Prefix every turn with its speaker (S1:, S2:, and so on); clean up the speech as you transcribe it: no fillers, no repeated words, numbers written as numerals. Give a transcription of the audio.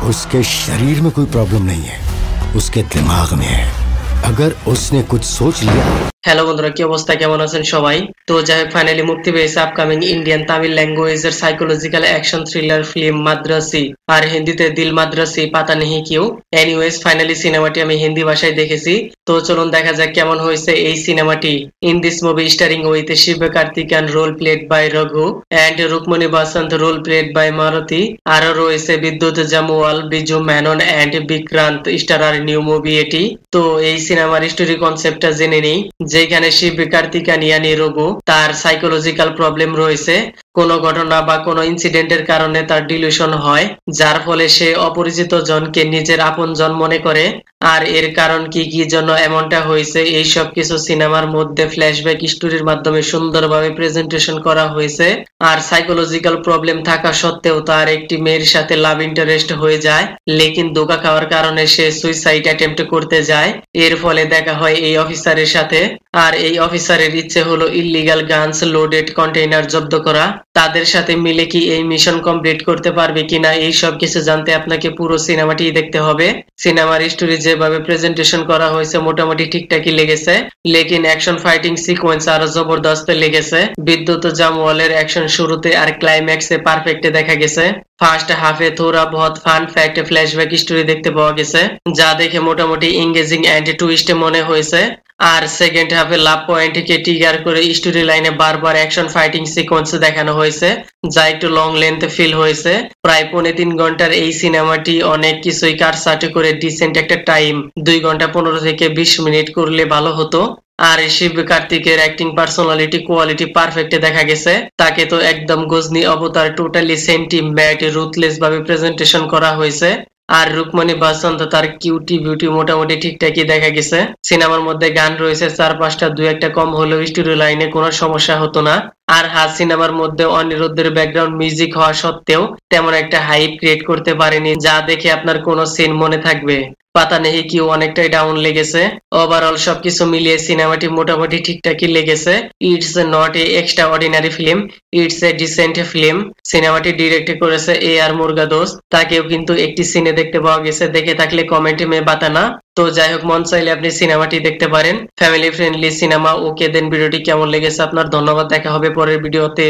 S1: उसके शरीर में कोई प्रॉब्लम नहीं है, उसके दिमाग में है। अगर उसने कुछ सोच लिया।
S2: হ্যালো বন্ধুরা, কি অবস্থা, কেমন আছেন সবাই? তো যাই হোক, ফাইনালি মুক্তি পেয়েছে আপকামিং ইন্ডিয়ান তামিল ল্যাঙ্গুয়েজের psychological action thriller film Madharaasi, আর হিন্দিতে দিল মাদ্রাসি পাতা নেহি কিউ। এনিওয়েজ, ফাইনালি সিনেমাটি আমি হিন্দি ভাষায় দেখেছি। তো চলুন দেখা যাক কেমন হয়েছে এই সিনেমাটি। In this movie starring with Siva Karthikeyan, role played by Raghu and Rukmini Vasanth, role played by Maruthi. আরো রয়েছে Vidyut Jammwal, Biju Menon and Vikrant starrer new movie এটি। তো এই সিনেমার স্টোরি কনসেপ্টটা জেনে নিই। যেখানে শিব কার্তিকেয়ান ইয়ানি রঘু, তার সাইকোলজিক্যাল প্রবলেম রয়েছে। কোনো ঘটনা বা কোনো ইনসিডেন্টের কারণে তার ডিলিউশন হয়, যার ফলে সে অপরিচিত জনকে নিজের আপন জন মনে করে। আর এর কারণ কি কি জন্য এমনটা হয়েছে, এই সব কিছু সিনেমার মধ্যে ফ্ল্যাশব্যাক স্টোরির মাধ্যমে সুন্দরভাবে প্রেজেন্টেশন করা হয়েছে। আর সাইকোলজিক্যাল প্রবলেম থাকা সত্ত্বেও তার একটি মেয়ের সাথে লাভ ইন্টারেস্ট হয়ে যায়, লেকিন ধোঁকা খাওয়ার কারণে সে সুইসাইড অ্যাটেম্প্ট করতে যায়। এর ফলে দেখা হয় এই অফিসারের সাথে। আর এই অফিসারের ইচ্ছে হলো ইল্লিগাল গানস লোডেড কন্টেইনার জব্দ করা। তাদের সাথে মিলে কি এই মিশন কমপ্লিট করতে পারবে কিনা, এই সব কিছু জানতে আপনাকে পুরো সিনেমাটি দেখতে হবে। সিনেমার স্টোরি যেভাবে প্রেজেন্টেশন করা হয়েছে মোটামুটি ঠিকঠাকই লেগেছে, লেকিন অ্যাকশন ফাইটিং সিকোয়েন্স আরো জবরদস্ত লেগেছে। বিদ্যুৎ জামওয়ালের অ্যাকশন শুরুতে আর ক্লাইম্যাক্সে পারফেক্ট দেখা গেছে। ফার্স্ট হাফে থোড়া বহুত ফান ফ্যাক্ট ফ্ল্যাশব্যাক স্টোরি দেখতে পাওয়া গেছে, যা দেখে মোটামুটি এঙ্গেজিং এন্ড টুইস্ট মনে হয়েছে। আর সেকেন্ড হাফে লাভ পয়েন্টকে ট্রিগার করে স্টোরি লাইনে বারবার অ্যাকশন ফাইটিং সিকোয়েন্স দেখানো হয়েছে, যা একটু লং লেন্থ ফিল হয়েছে। প্রায় 3.5 ঘন্টার এই সিনেমাটি অনেক কিছুই কাটছাঁট করে ডিসেন্ট একটা টাইম 2 ঘন্টা 15 থেকে 20 মিনিট করলে ভালো হতো। আর শিব কার্তিকের অ্যাক্টিং পার্সোনালিটি কোয়ালিটি পারফেক্ট দেখা গেছে। তাকে তো একদম গজনি অবতার, টোটালি সেন্টিমেন্ট রুথলেস ভাবে প্রেজেন্টেশন করা হয়েছে। আর রুকমণি বাসন্ত তার কিউটি বিউটি মোটামুটি ঠিকঠাকই দেখা গেছে। সিনেমার মধ্যে গান রয়েছে 4-5টা, 2-1টা কম হলেও স্টোরি লাইনে কোনো সমস্যা হতো না। আর সিনেমার মধ্যে অনিরুদ্ধের ব্যাকগ্রাউন্ড মিউজিক হওয়া সত্ত্বেও তেমন একটা হাইপ ক্রিয়েট করতে পারেনি, যা দেখে আপনার কোনো সিন মনে থাকবে। পাতা নেহি কিউ অনেকটাই ডাউন লেগেছে। ওভারঅল সবকিছু মিলিয়ে সিনেমাটি মোটামুটি ঠিকঠাকই লেগেছে। It's not a extra ordinary film, it's a dissent film. সিনেমাটি ডিরেক্ট করেছে আর মুরগা দোস্ত, তাকেও কিন্তু একটি সিনে দেখতে পাওয়া গেছে। দেখে থাকলে কমেন্টে মে বাতানা। তো যাই হোক, মন চাইলে আপনি সিনেমাটি দেখতে পারেন। ফ্যামিলি ফ্রেন্ডলি সিনেমা। ওকে দেন, ভিডিওটি কেমন লেগেছে আপনার? ধন্যবাদ, দেখা হবে পরের ভিডিওতে।